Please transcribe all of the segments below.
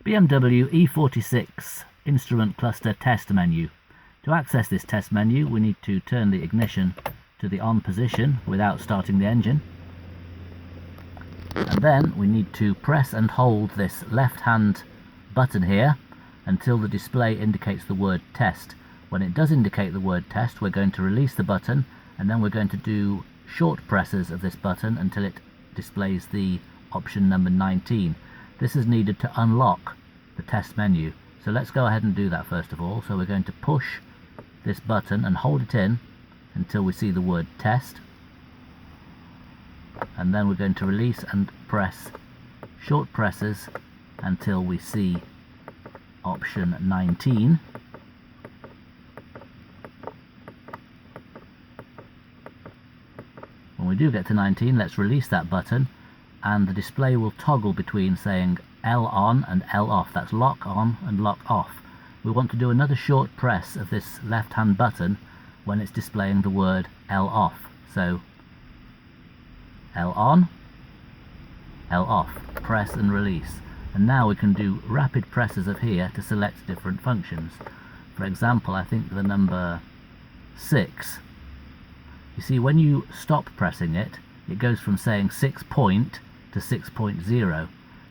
BMW E46 instrument cluster test menu. To access this test menu, we need to turn the ignition to the on position without starting the engine. And then we need to press and hold this left hand button here until the display indicates the word test. When it does indicate the word test, we're going to release the button, and then we're going to do short presses of this button until it displays the option number 19. This is needed to unlock the test menu. So let's go ahead and do that first of all. So we're going to push this button and hold it in until we see the word test, and then we're going to release and press short presses until we see option 19. When we do get to 19, let's release that button, and the display will toggle between saying L on and L off. That's lock on and lock off. We want to do another short press of this left hand button when it's displaying the word L off. So L on, L off, press and release. And now we can do rapid presses of here to select different functions. For example, I think the number 6, you see when you stop pressing it, it goes from saying 6 point to 6.0.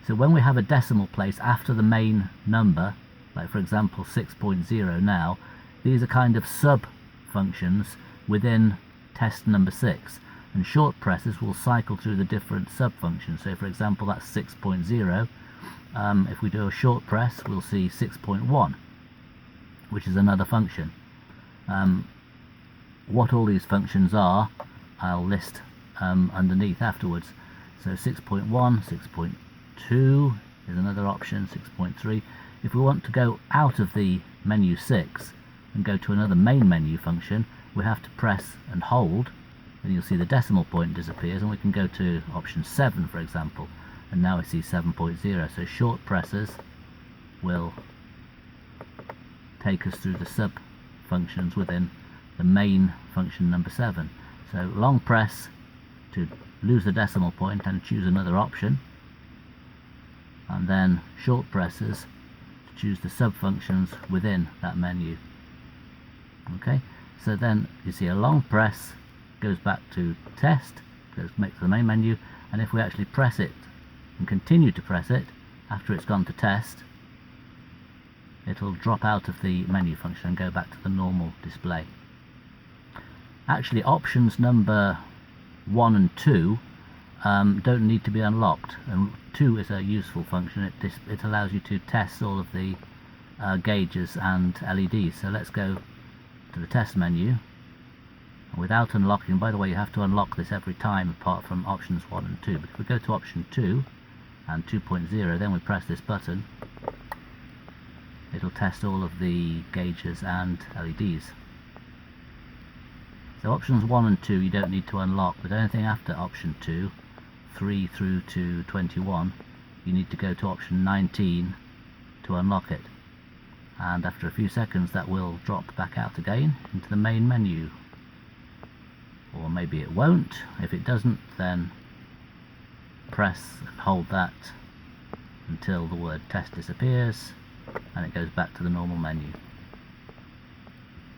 So when we have a decimal place after the main number, like for example 6.0 now, these are kind of sub-functions within test number 6. And short presses will cycle through the different sub-functions. So for example, that's 6.0. If we do a short press, we'll see 6.1, which is another function. What all these functions are, I'll list underneath afterwards. So 6.1, 6.2 is another option, 6.3. If we want to go out of the menu 6 and go to another main menu function, we have to press and hold, and you'll see the decimal point disappears, and we can go to option 7, for example, and now we see 7.0. So short presses will take us through the sub functions within the main function number 7. So long press to lose the decimal point and choose another option, and then short presses to choose the sub functions within that menu. Okay, so then you see a long press goes back to test, goes back to the main menu, and if we actually press it and continue to press it after it's gone to test, it'll drop out of the menu function and go back to the normal display. Actually, options number 1 and 2 don't need to be unlocked, and 2 is a useful function. It allows you to test all of the gauges and LEDs. So let's go to the test menu without unlocking. By the way, you have to unlock this every time apart from options 1 and 2. But if we go to option 2 and 2.0, then we press this button, it'll test all of the gauges and LEDs. So options 1 and 2 you don't need to unlock, but anything after option 2, 3 through to 21, you need to go to option 19 to unlock it. And after a few seconds that will drop back out again into the main menu. Or maybe it won't. If it doesn't, then press and hold that until the word test disappears and it goes back to the normal menu.